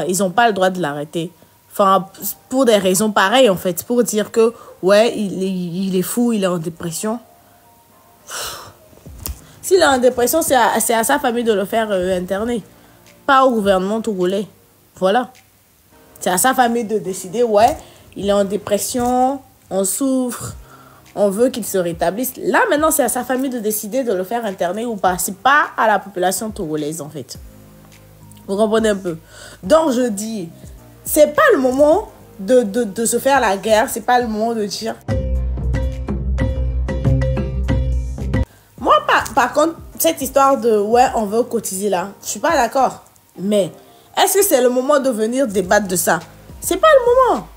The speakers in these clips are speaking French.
ils n'ont pas le droit de l'arrêter. Enfin, pour des raisons pareilles, en fait. Pour dire que, ouais, il est fou, il est en dépression. S'il est en dépression, c'est à sa famille de le faire interner. Pas au gouvernement togolais. Voilà. C'est à sa famille de décider, ouais, il est en dépression, on souffre, on veut qu'il se rétablisse. Là, maintenant, c'est à sa famille de décider de le faire interner ou pas. C'est pas à la population togolaise, en fait. Vous comprenez un peu? Donc, je dis, c'est pas le moment de se faire la guerre. C'est pas le moment de dire... Moi, par contre, cette histoire de, ouais, on veut cotiser là, je suis pas d'accord. Mais, est-ce que c'est le moment de venir débattre de ça? C'est pas le moment.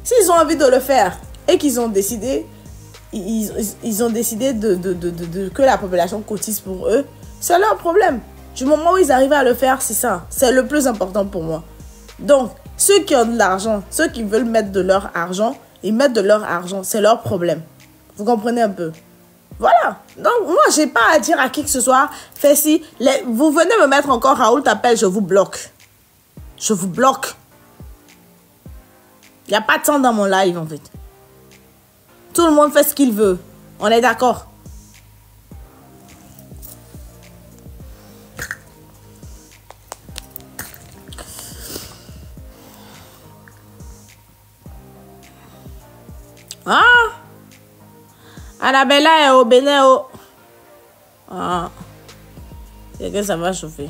S'ils ont envie de le faire et qu'ils ont décidé, ils ont décidé que la population cotise pour eux, c'est leur problème. Du moment où ils arrivent à le faire, c'est ça. C'est le plus important pour moi. Donc, ceux qui ont de l'argent, ceux qui veulent mettre de leur argent, ils mettent de leur argent. C'est leur problème. Vous comprenez un peu? Voilà. Donc, moi, j'ai pas à dire à qui que ce soit, fais si. Vous venez me mettre encore Raoul t'appelle, je vous bloque. Je vous bloque. Il n'y a pas de temps dans mon live, en fait. Tout le monde fait ce qu'il veut. On est d'accord? Ah! Annabella est au Bénin. Ah. C'est que ça va chauffer.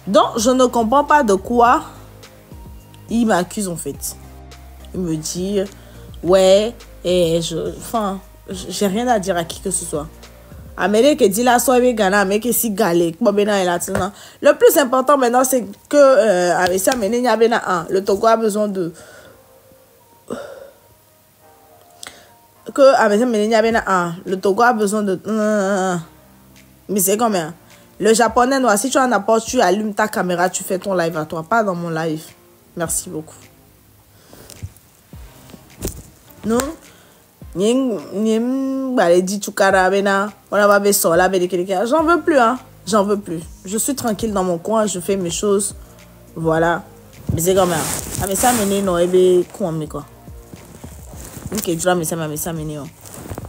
Donc, je ne comprends pas de quoi il m'accuse en fait. Il me dit, ouais, et j'ai rien à dire à qui que ce soit. Le plus important maintenant, c'est que le Togo a besoin de... Le Togo a besoin de... Mais c'est combien? Le japonais noir, si tu en apportes, tu allumes ta caméra, tu fais ton live à toi, pas dans mon live. Merci beaucoup. Non? J'en veux plus, hein. J'en veux plus. Je suis tranquille dans mon coin, je fais mes choses. Voilà. Mais c'est comme ça. Ah, mais ça m'énerve, non, mais quoi. Ok,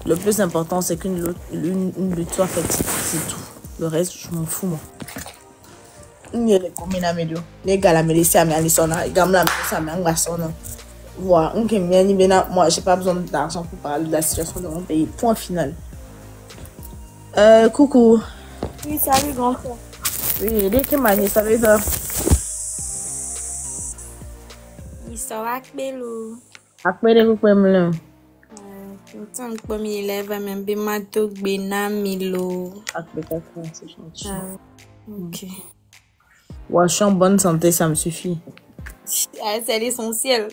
le plus important, c'est qu'une lutte soit faite. C'est tout. Le reste, je m'en fous, moi. Moi, j'ai pas besoin d'argent pour parler de la situation de mon pays. Point final. Coucou. Oui, salut, grand frère. Oui, dès que m'a dit, ça veut dire. Il sort avec Bello. Après, les coups, me Tant que mes élèves, même bientôt bena milo. après, c'est gentil. Ok. Ouais, je suis en bonne santé, ça me suffit. C'est l'essentiel.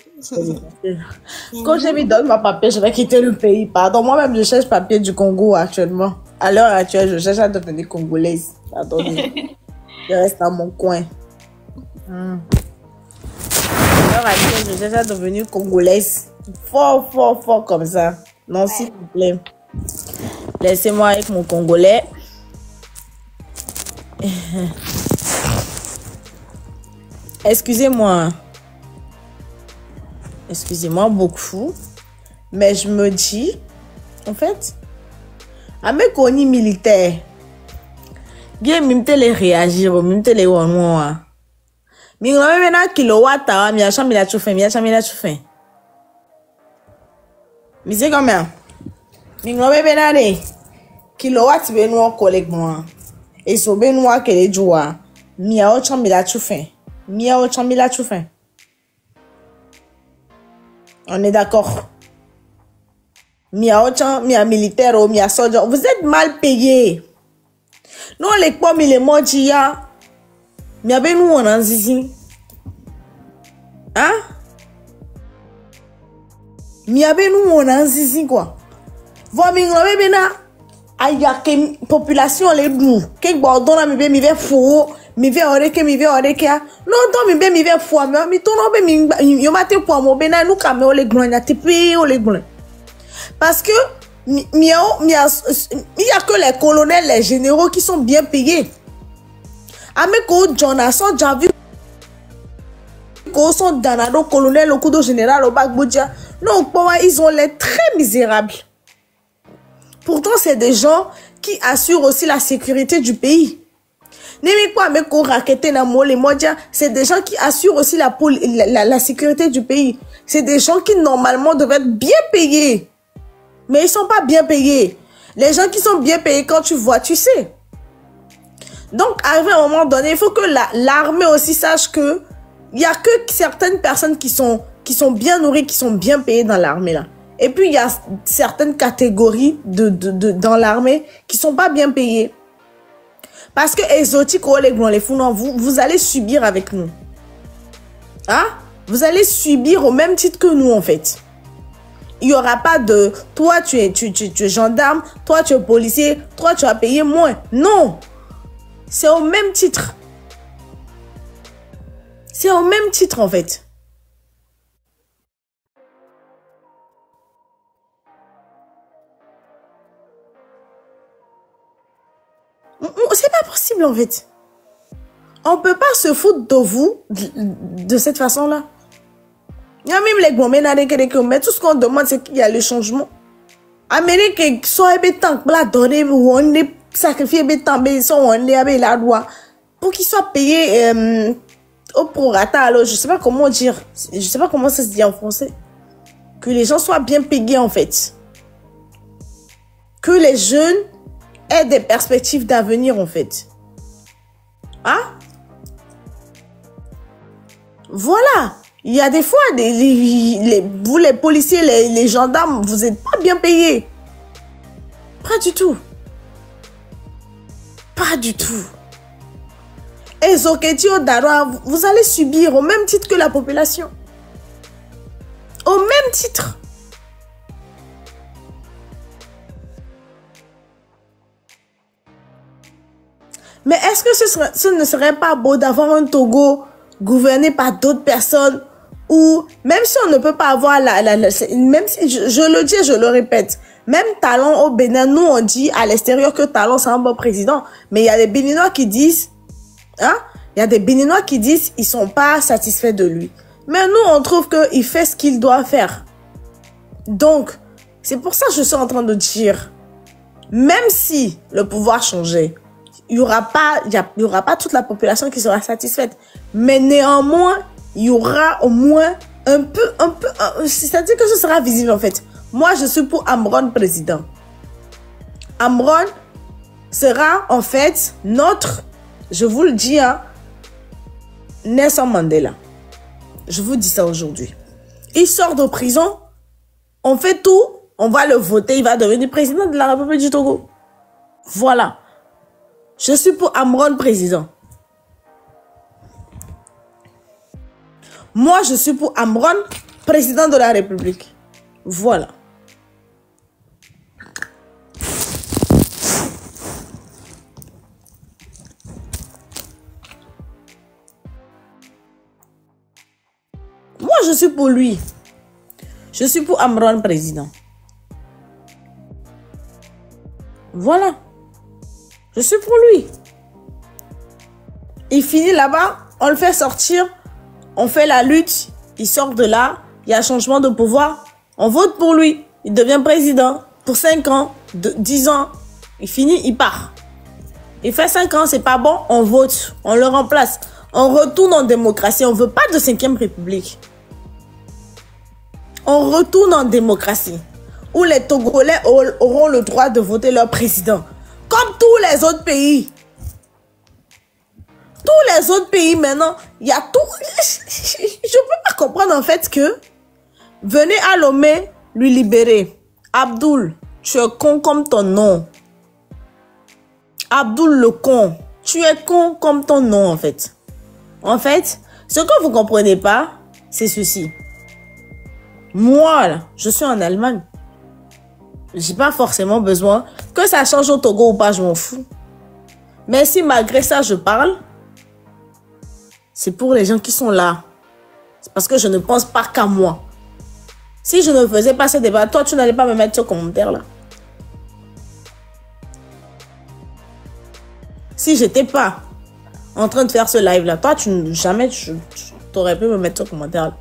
Quand je lui donne ma papier, je vais quitter le pays. Pardon, moi-même, je cherche papier du Congo actuellement. À l'heure actuelle, je cherche à devenir congolaise. Pardon. Je reste dans mon coin. À l'heure actuelle, je cherche à devenir congolaise. Fort, fort, fort comme ça. Non, s'il vous plaît. Laissez-moi avec mon congolais. Excusez-moi. Excusez-moi beaucoup. Mais je me dis, en fait, à mes connus militaires, bien, même les réagir, même les ouanoua. Mais on a même un kilowatt, mais a jamais la chauffé, mais a jamais la chauffé. Mais c'est combien? Mais on a même un kilowatt, ben nous collègue moi. Et so ben nous que les joie. Mais a autre jamais la chauffé. Mais a autre jamais la chauffé. On est d'accord. Mia autant, mia militaire ou mia soldat. Vous êtes mal payés. Non, les pommes, les modia. Mia ben nous on en zizi. Hein? Mia ben nous on en zizi quoi. Vous m'en ben na. Aya que population les nous. Quel bordon là mi ve fou. Mi ve oreke. Non, toi mi ve fou. Mi tourne be mi yo mate pour mo ben na nous camé o les gloin na te pe o les gloin. Parce que il y a que les colonels, les généraux qui sont bien payés. Ameko Jonathan, j'ai vu qu'ils sont dans le colonel, au coup de général, au Bagboudja. Non, ils ont l'air très misérables. Pourtant, c'est des gens qui assurent aussi la sécurité du pays. C'est des gens qui assurent aussi la sécurité du pays. C'est des gens qui normalement devraient être bien payés. Mais ils ne sont pas bien payés. Les gens qui sont bien payés, quand tu vois, tu sais. Donc, à un moment donné, il faut que l'armée aussi sache que il n'y a que certaines personnes qui sont bien nourries, qui sont bien payées dans l'armée là. Et puis, il y a certaines catégories dans l'armée qui ne sont pas bien payées. Parce que exotique, vous allez subir avec nous. Hein? Vous allez subir au même titre que nous, en fait. Il n'y aura pas de... Toi, tu es gendarme. Toi, tu es policier. Toi, tu as payé moins. Non. C'est au même titre. C'est au même titre, en fait. C'est pas possible, en fait. On peut pas se foutre de vous de cette façon-là. Il y a même les gommes, mais tout ce qu'on demande, c'est qu'il y a le changement. Amérique, soit tant que la donner, ou on est sacrifié, tant que on est avec la loi, pour qu'ils soient payés au prorata. Alors, je sais pas comment dire, je sais pas comment ça se dit en français. Que les gens soient bien payés, en fait. Que les jeunes aient des perspectives d'avenir, en fait. Hein? Voilà. Il y a des fois, vous les policiers, les gendarmes, vous n'êtes pas bien payés. Pas du tout. Pas du tout. Et Zoketio Darwa, vous allez subir au même titre que la population. Au même titre. Mais est-ce que ce ne serait pas beau d'avoir un Togo gouverné par d'autres personnes ou même si on ne peut pas avoir même si je le dis et je le répète, même Talon au Bénin, nous on dit à l'extérieur que Talon c'est un bon président, mais il y a des Béninois qui disent, hein, il y a des Béninois qui disent ils sont pas satisfaits de lui. Mais nous on trouve que il fait ce qu'il doit faire. Donc c'est pour ça que je suis en train de dire, même si le pouvoir changeait, il y aura pas toute la population qui sera satisfaite. Mais néanmoins, il y aura au moins un peu, c'est-à-dire que ce sera visible en fait. Moi, je suis pour Amron président. Amron sera en fait notre, je vous le dis, hein, Nelson Mandela. Je vous dis ça aujourd'hui. Il sort de prison, on fait tout, on va le voter, il va devenir président de la République du Togo. Voilà. Je suis pour Amron président. Moi, je suis pour Amron président de la République. Voilà. Moi, je suis pour lui. Je suis pour Amron président. Voilà. Je suis pour lui. Il finit là-bas, on le fait sortir, on fait la lutte, il sort de là, il y a changement de pouvoir, on vote pour lui, il devient président pour 5 ans, 10 ans, il finit, il part. Il fait 5 ans, c'est pas bon, on vote, on le remplace, on retourne en démocratie, on veut pas de 5e République. On retourne en démocratie, où les Togolais auront le droit de voter leur président. Comme tous les autres pays. Tous les autres pays maintenant, il y a tout. Je ne peux pas comprendre en fait que venez à Lomé lui libérer. Abdoul, tu es con comme ton nom. Abdoul le con. Tu es con comme ton nom en fait. En fait, ce que vous ne comprenez pas, c'est ceci. Moi, là, je suis en Allemagne. J'ai pas forcément besoin que ça change au Togo ou pas, je m'en fous. Mais si malgré ça je parle, c'est pour les gens qui sont là. C'est parce que je ne pense pas qu'à moi. Si je ne faisais pas ce débat, toi tu n'allais pas me mettre ce commentaire là. Si j'étais pas en train de faire ce live là, toi jamais tu t'aurais pu me mettre ce commentaire.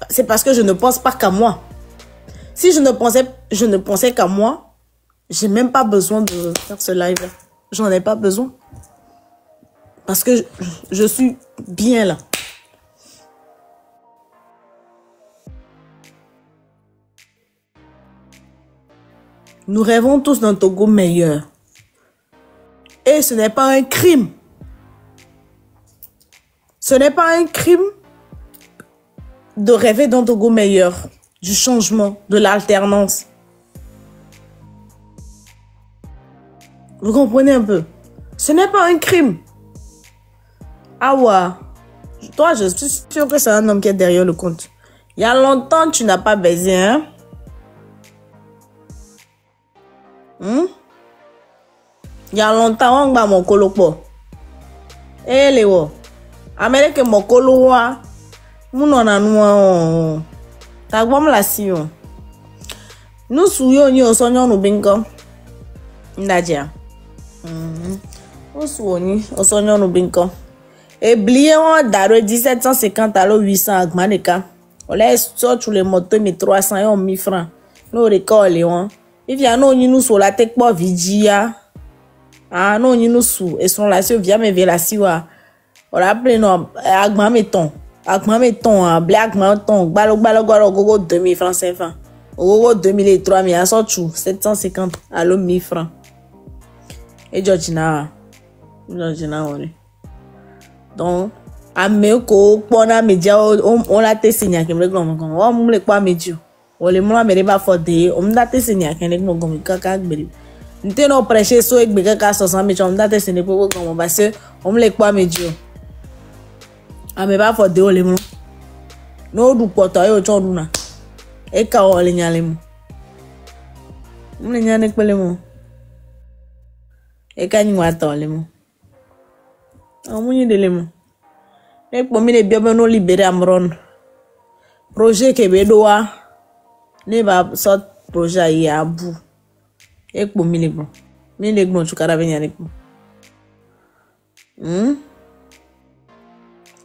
C'est parce que je ne pense pas qu'à moi. Si je ne pensais qu'à moi, j'ai même pas besoin de faire ce live là. J'en ai pas besoin. Parce que je suis bien là. Nous rêvons tous d'un Togo meilleur. Et ce n'est pas un crime. Ce n'est pas un crime de rêver d'un Togo meilleur, du changement, de l'alternance. Vous comprenez un peu? Ce n'est pas un crime. Ah ouais. Toi, je suis sûre que c'est un homme qui est derrière le compte. Il y a longtemps, tu n'as pas baisé, hein? Il y a longtemps, on va mon colopo. Eh, Léo. Amérique, mon colo, mon on t'as bon la si. Nous souillons, nous soignons nos bingo. Nadia. Nous soignons nos bingo. Et blié, on a 1750 à 800 à Gmaneka. On laisse sur les motos, 1300 et 1000 francs. Nous récoltons. Il y a non nous sur la tête pour vigia. Ah non nous sous et son la via me via la siwa. On appelle non agma meton black meton balo gogo 2000 francs CFA. Gogo 2000 et 3000 à sortu 750 à 1000 francs. Et Georgina on donc à me ko pona media on la te signa que me glom comme on me le pas medio. On le moi me ba fodé on date signa que ne gomi kaka gberi. Nte no prêcher so ek bega ka 60 000 on date signa pour comme parce que on me le pas medio. A me ba fodé o le mo. No du poto yo chonduna. E ka o le nyale mo. Mo le nyane pele mo. E ka ni wa to le mo. Amunyi de le mo. E po mi le biobe no libéré amron. Projet Kebedoa. Ne ba sort projet yi abu. E po mi le bon. Mi le bon chukara venya le bon.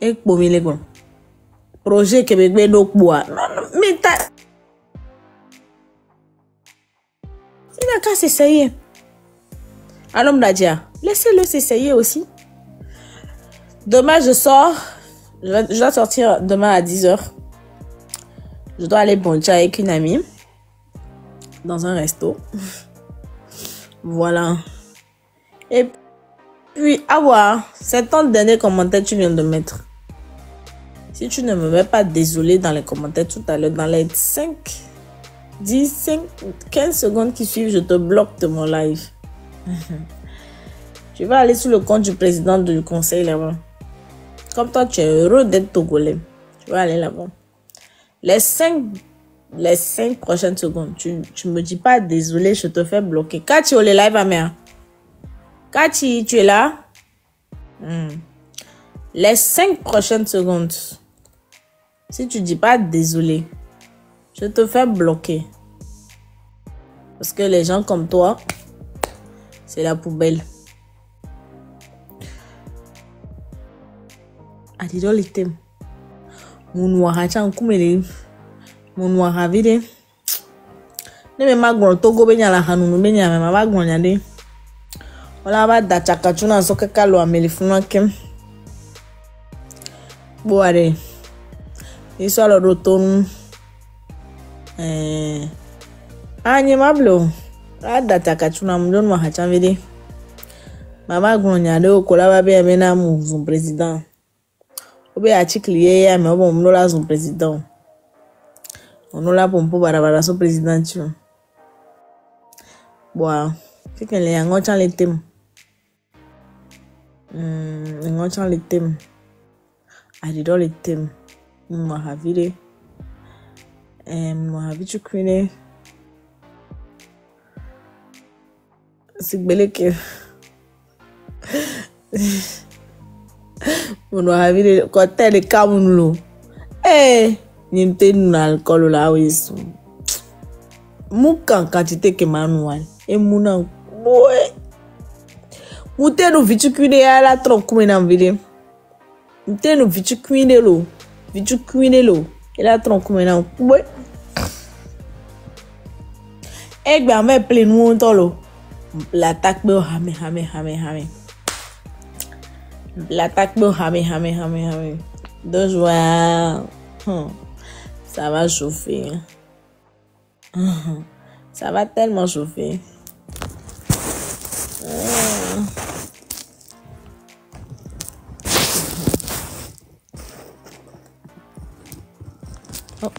E po mi le bon. Projet Kebedo boa. Non, mais ta il n'a qu'à s'essayer. Alors Nadia, laissez-le s'essayer aussi. Demain, je sors. Je dois sortir demain à 10h. Je dois aller boncher avec une amie. Dans un resto. Voilà. Et puis, à voir. C'est ton dernier commentaire que tu viens de mettre. Si tu ne me mets pas désolé dans les commentaires tout à l'heure, dans les 5, 10, 5, 15 secondes qui suivent, je te bloque de mon live. Tu vas aller sur le compte du président du conseil là-bas. Comme toi, tu es heureux d'être togolais. Tu vas aller là-bas. Les 5 prochaines secondes, tu me dis pas désolé, je te fais bloquer. Cathy, on est live à mère. Cathy, tu es là? Les 5 prochaines secondes, si tu dis pas désolé, je te fais bloquer. Parce que les gens comme toi, c'est la poubelle. Adidol item. Mon noir chan kumele. Mon noir vide. Ne me magron togo benya la hanunu benya me magron yade. Wala ba da chakachuna soke kalo amelifuna kem. Boare. Iso alo roton. Anye mablo. Ada chakachuna mdon wa hachan vide. Mama gron o kola ba be mena mu zon président. Obe article hier mais bon on là son président. On là pour barabara son président tu. Bon, fait que les ngochan les thèmes. Ngochan les thèmes. Adidol les thèmes. Moi havile. Moi habitu kwene. Sigbele ke. Mon havile côté de Cameroun. Nimte na alcool la wis. Mukan quantité que manual. Et muna boy. Muteno vitu cuine ya la tronc comme na vide. Muteno vitu cuine lo. Vitu cuine lo. La tronc comme na. Ouais. Egba me plein moun tolo. L'attaque be hame. L'attaque be hame. Donc voilà. Ça va chauffer. Ça va tellement chauffer.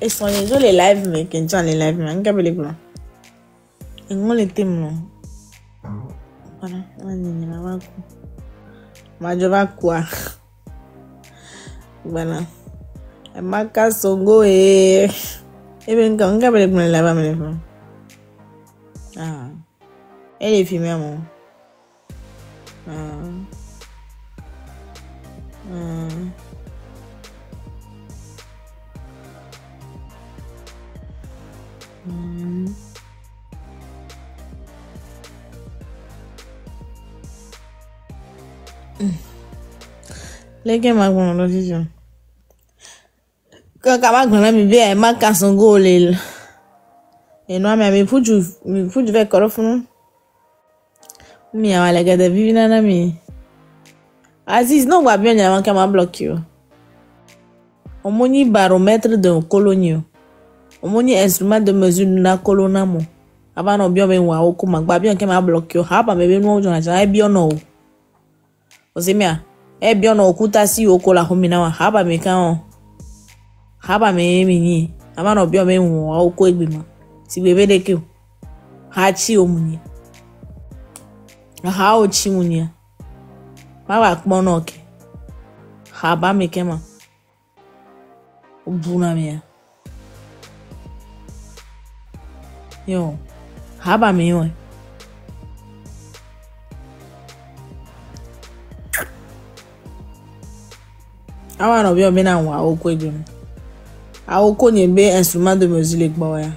Ils sont les live, mais qui sont les live, mais on les blancs. Ils ont les thèmes. Voilà, je vais quoi? Voilà. Maka songo et bien quand on les blancs là-bas, mais ah, elle est filmée à moi. Les gars m'a bon l'audition. Quand ma grand ami vient ma kasongo le. Et non mais faut du faire corofon. Mi a la gade vivi na mi. Aziz non va bien avant que m'a bloqué. On moni baromètre de colonie. On moni instrument de mesure na colonamo. Avant on bien ben wa o ko magba bien que m'a bloqué. Ha ba me be no jo na ja bien no. Osemia bien no okuta si o ko la homina wa ha ba me kan. Ha ba me ni. Avant on bien ben wa o ko egbima. Si bebe de ke. Ha chi o muni. Ha o chi muni. Ma wa kpon no ke. Ha ba me kema. O buna me. Yo. Ha ba me yo. Awa no bi o me na wa o ko egbima. A o ko ni be instrument de musique gba wa ya.